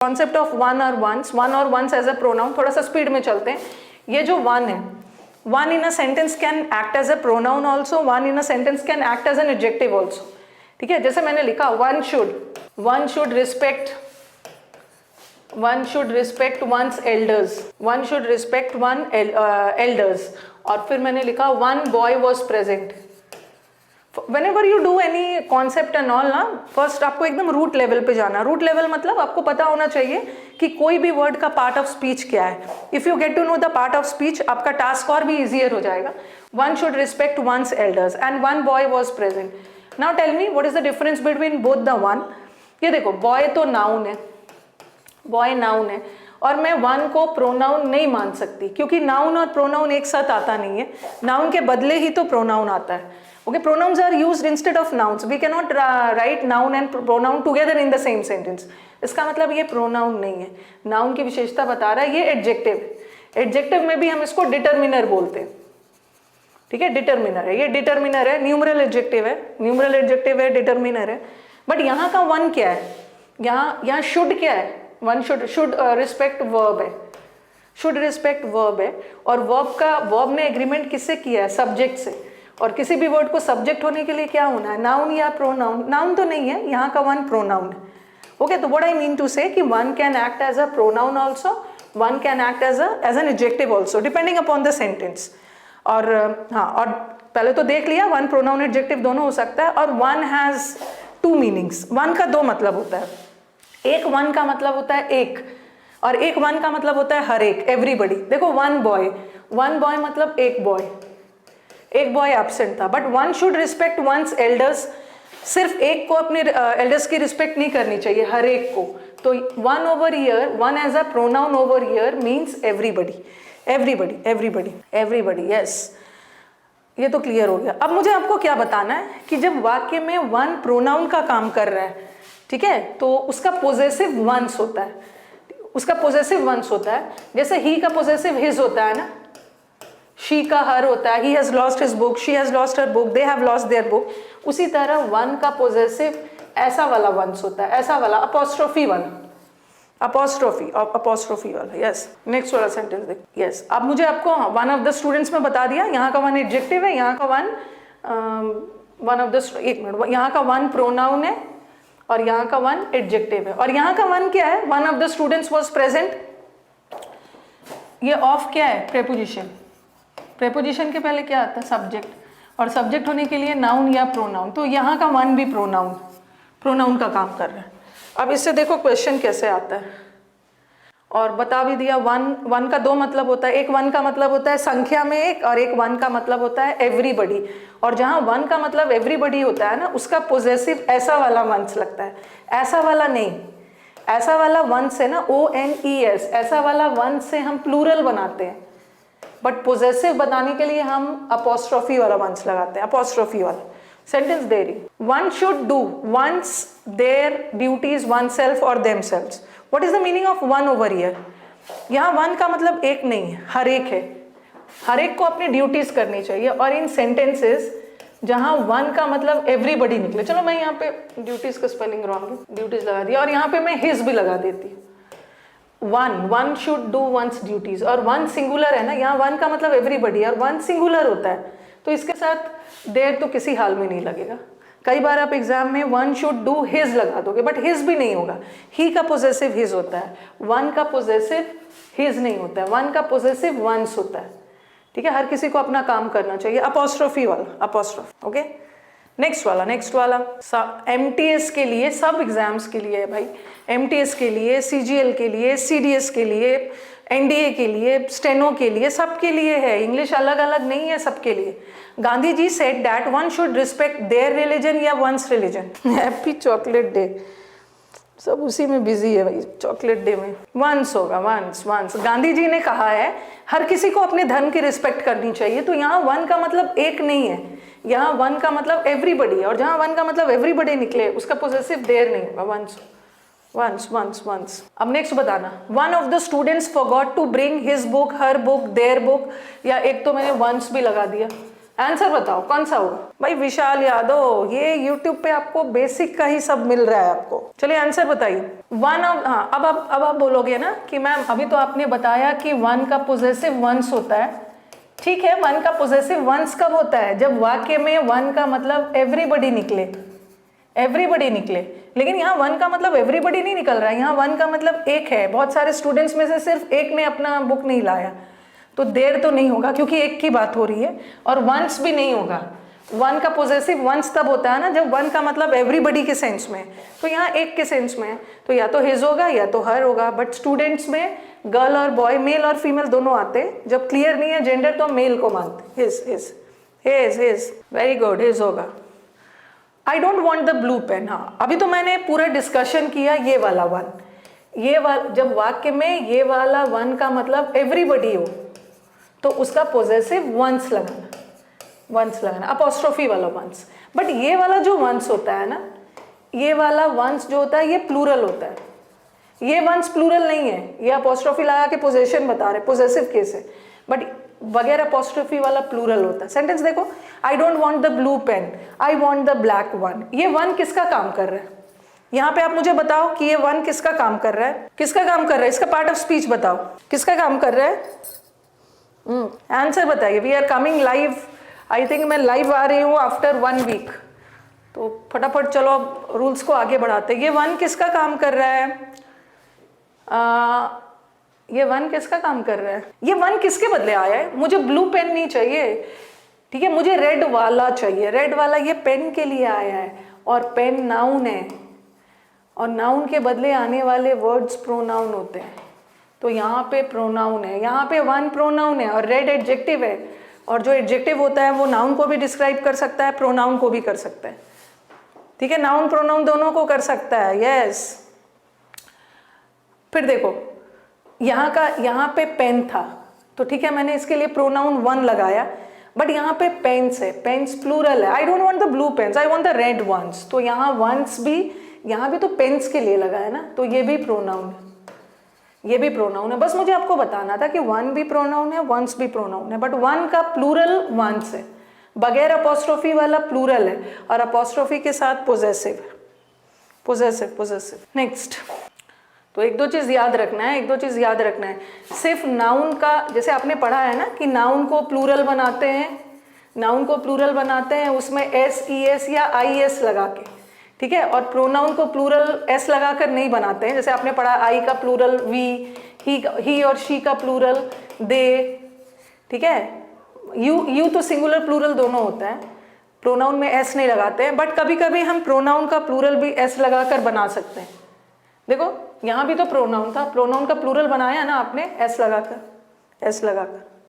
Concept of one और once as a pronoun, थोड़ा सा स्पीड में चलते हैं। ये जो वन है, one in a sentence can act as a pronoun also, one in a sentence can act as an adjective also. ठीक है, जैसे मैंने लिखा one should respect one's elders, one should respect one elders. और फिर मैंने लिखा one boy was present. Whenever you do any concept and all ना, फर्स्ट आपको एकदम रूट लेवल पे जाना। रूट लेवल मतलब आपको पता होना चाहिए कि कोई भी वर्ड का पार्ट ऑफ स्पीच क्या है। If you get to know the part of speech, आपका टास्क और भी इजियर हो जाएगा। One should respect one's elders and one boy was present. Now tell me what is the difference between both the one. ये देखो, boy तो noun है, boy noun है, और मैं वन को प्रोनाउन नहीं मान सकती क्योंकि नाउन और प्रोनाउन एक साथ आता नहीं है। नाउन के बदले ही तो प्रोनाउन आता है। Okay, pronouns are used instead of nouns. We cannot write noun and pronoun together in the same sentence. इसका मतलब ये प्रोनाउन नहीं है, नाउन की विशेषता बता रहा है, ये एडजेक्टिव है। एडजेक्टिव में भी हम इसको डिटर्मिनर बोलते हैं। ठीक है, डिटर्मिनर है, ये डिटर्मिनर है, न्यूमरल एडजेक्टिव है, डिटर्मिनर है। बट यहाँ का वन क्या है, यहाँ शुड क्या है, वन शुड रिस्पेक्ट वर्ब है, शुड रिस्पेक्ट वर्ब है। और वर्ब ने एग्रीमेंट किससे किया है, सब्जेक्ट से। और किसी भी वर्ड को सब्जेक्ट होने के लिए क्या होना है, नाउन या प्रोनाउन। नाउन तो नहीं है, यहाँ का वन प्रोनाउन है। ओके, तो what I mean to say कि one can act as a pronoun also, one can act as an adjective also, depending upon the sentence. और हाँ, और पहले तो देख लिया वन प्रोनाउन एडजेक्टिव दोनों हो सकता है। और one has two meanings. One का दो मतलब होता है, एक वन का मतलब होता है एक, और एक वन का मतलब होता है हर एक, एवरीबडी। देखो वन बॉय मतलब एक बॉय एब्सेंट था। But one should respect one's elders, सिर्फ एक को अपने एल्डर्स की रिस्पेक्ट नहीं करनी चाहिए, हर एक को। तो one over here, one as a pronoun over here means everybody. Yes, ये तो क्लियर हो गया। अब मुझे आपको क्या बताना है कि जब वाक्य में वन प्रोनाउन का काम कर रहा है, ठीक है, तो उसका पोजेसिव वंस होता है। जैसे ही का पोजेसिव हिज होता है ना, शी का हर होता है, he has lost his book, she has lost her book, they have lost their book। उसी तरह वन का पोजेसिव ऐसा वाला वंस होता है, ऐसा वाला अपोस्ट्रोफी वाला। यस, नेक्स्ट वाला सेंटेंस देख। यस, अब मुझे आपको वन ऑफ द स्टूडेंट्स में बता दिया, यहाँ का वन एडजेक्टिव है, यहाँ का यहाँ का वन प्रोनाउन है, और यहाँ का वन एडजेक्टिव है। और यहाँ का वन क्या है, one of the students was present. ये ऑफ क्या है, प्रेपोजिशन के पहले क्या आता है, सब्जेक्ट, और सब्जेक्ट होने के लिए नाउन या प्रोनाउन। तो यहाँ का वन भी प्रोनाउन का काम कर रहा है। अब इससे देखो क्वेश्चन कैसे आता है, और बता भी दिया। वन का दो मतलब होता है, एक वन का मतलब होता है संख्या में एक, और एक वन का मतलब होता है एवरीबडी। और जहाँ वन का मतलब एवरीबडी होता है ना, उसका पोजेसिव ऐसा वाला वंस लगता है, ऐसा वाला नहीं, ऐसा वाला वंस है ना, ONES, ऐसा वाला वंस से हम प्लूरल बनाते हैं। बट पोजेसिव बनाने के लिए हम अपोस्ट्रोफी वाला वंस लगाते हैं, अपोस्ट्रोफी वाला। सेंटेंस दे रही, one should do one's their duties oneself और themselves. What is the meaning of one over here. यहाँ वन का मतलब एक नहीं है, हर एक है, हर एक को अपनी ड्यूटीज करनी चाहिए। और इन सेंटेंसेस जहाँ वन का मतलब एवरीबडी निकले, चलो मैं यहाँ पे ड्यूटीज का स्पेलिंग रॉन्ग है, ड्यूटीज लगा दिया, और यहाँ पे मैं हिज भी लगा देती हूँ। One should do one's duties, और वन सिंगुलर है ना, यहाँ वन का मतलब एवरीबडी और वन सिंगुलर होता है, तो इसके साथ देर तो किसी हाल में नहीं लगेगा। कई बार आप एग्जाम में वन शुड डू हिज लगा दोगे, बट हिज भी नहीं होगा, ही का पोजेसिव हिज होता है, वन का पोजेसिव हिज नहीं होता है, वन का पोजेसिव वंस होता है। ठीक है, हर किसी को अपना काम करना चाहिए, अपोस्ट्रोफी वाला, अपोस्ट्रोफी। ओके, नेक्स्ट वाला MTS के लिए, सब एग्जाम्स के लिए है भाई, MTS के लिए, CGL के लिए, CDS के लिए, NDA के लिए, स्टेनो के लिए, सबके लिए है। इंग्लिश अलग अलग नहीं है, सबके लिए। Gandhi ji said that one should respect their religion या one's religion. Happy chocolate day, सब उसी में बिजी है भाई, चॉकलेट डे में वंस होगा, वंस। गांधी जी ने कहा है हर किसी को अपने धर्म की रिस्पेक्ट करनी चाहिए। तो यहाँ वन का मतलब एक नहीं है, यहाँ वन का मतलब एवरीबडी, और जहाँ वन का मतलब एवरीबडी निकले उसका पोजेसिव देयर नहीं होगा, वंस। अब नेक्स्ट बताना, one of the students forgot to bring his book, her book, their book, या एक तो मैंने वंस भी लगा दिया, आंसर बताओ कौन सा होगा? भाई विशाल यादव, ये YouTube पे आपको बेसिक का ही सब मिल रहा है आपको। चलिए आंसर बताइए। वन ऑफ, हाँ अब आप बोलोगे ना कि मैम अभी तो आपने बताया कि वन का पोजेसिव वंस होता है। ठीक है, वन का पोजेसिव वंस कब होता है? जब वाक्य में वन का मतलब एवरीबडी निकले, एवरीबडी निकले। लेकिन यहाँ वन का मतलब एवरीबडी नहीं निकल रहा है, यहाँ वन का मतलब एक है। बहुत सारे स्टूडेंट्स में से सिर्फ एक ने अपना बुक नहीं लाया, तो देर तो नहीं होगा क्योंकि एक की बात हो रही है। और वंस भी नहीं होगा। वन का पोजेसिव वंस तब होता है ना जब वन का मतलब एवरीबडी के सेंस में, तो यहाँ एक के सेंस में है, तो या तो हिज होगा या तो हर होगा। बट स्टूडेंट्स में गर्ल और बॉय, मेल और फीमेल दोनों आते हैं। जब क्लियर नहीं है जेंडर तो मेल को मानते, his his his his. Very good, his होगा। I don't want the blue pen. हाँ, अभी तो मैंने पूरा डिस्कशन किया ये वाला वन, ये वाला जब वाक्य में ये वाला वन का मतलब एवरीबडी हो तो उसका पोजेसिव वंस लगाना, वंस लगाना, अपोस्ट्रोफी वाला वंस। बट ये वाला जो वंस होता है ना, ये वाला वंस जो होता है ये प्लूरल होता है। ये वंस प्लूरल नहीं है, ये अपोस्ट्रोफी लगा के पोजेशन बता रहे, पोजेसिव केस है। बट वगैरह अपोस्ट्रोफी वाला प्लूरल होता है। सेंटेंस देखो, I don't want the blue pen, I want the black one. ये वन किसका काम कर रहा है? यहाँ पे आप मुझे बताओ कि ये वन किसका काम कर रहा है? किसका काम कर रहा है? इसका पार्ट ऑफ स्पीच बताओ, किसका काम कर रहा है? आंसर बताइए। We are coming live, I think मैं लाइव आ रही हूँ आफ्टर 1 वीक, तो फटाफट चलो अब रूल्स को आगे बढ़ाते हैं। ये वन किसका काम कर रहा है? ये वन किसका काम कर रहा है? ये वन किसके बदले आया है? मुझे ब्लू पेन नहीं चाहिए, ठीक है, मुझे रेड वाला चाहिए। रेड वाला ये पेन के लिए आया है, और पेन नाउन है, और नाउन के बदले आने वाले वर्ड्स प्रोनाउन होते हैं। तो यहाँ पे प्रोनाउन है, यहाँ पे वन प्रोनाउन है और रेड एडजेक्टिव है। और जो एडजेक्टिव होता है वो नाउन को भी डिस्क्राइब कर सकता है, प्रोनाउन को भी कर सकता है। ठीक है, नाउन प्रोनाउन दोनों को कर सकता है। यस। फिर देखो यहाँ पे पेन था, तो ठीक है मैंने इसके लिए प्रोनाउन वन लगाया। बट यहाँ पे पेन्स है, पेन्स प्लूरल है। I don't want the blue pens, I want the red ones. तो यहाँ वंस भी, यहाँ भी तो पेन्स के लिए लगा है ना, तो ये भी प्रोनाउन है, ये भी प्रोनाउन है। बस मुझे आपको बताना था कि वन भी प्रोनाउन है, वंस भी प्रोनाउन है। बट वन का प्लूरल वंस है, बगैर अपोस्ट्रोफी वाला प्लूरल है, और अपोस्ट्रोफी के साथ पोजेसिव है, पोजेसिव पोजेसिव। नेक्स्ट, तो एक दो चीज़ याद रखना है, एक दो चीज़ याद रखना है। सिर्फ नाउन का, जैसे आपने पढ़ा है ना कि नाउन को प्लूरल बनाते हैं, नाउन को प्लूरल बनाते हैं उसमें एस ई एस या आई एस लगा के, ठीक है। और प्रोनाउन को प्लूरल एस लगाकर नहीं बनाते हैं। जैसे आपने पढ़ा आई का प्लूरल वी, ही और शी का प्लूरल दे, ठीक है। यू तो सिंगुलर प्लूरल दोनों होता है, प्रोनाउन में एस नहीं लगाते हैं। बट कभी कभी हम प्रोनाउन का प्लूरल भी एस लगाकर बना सकते हैं। देखो यहाँ भी तो प्रोनाउन था, प्रोनाउन का प्लूरल बनाया ना आपने एस लगाकर, एस लगाकर।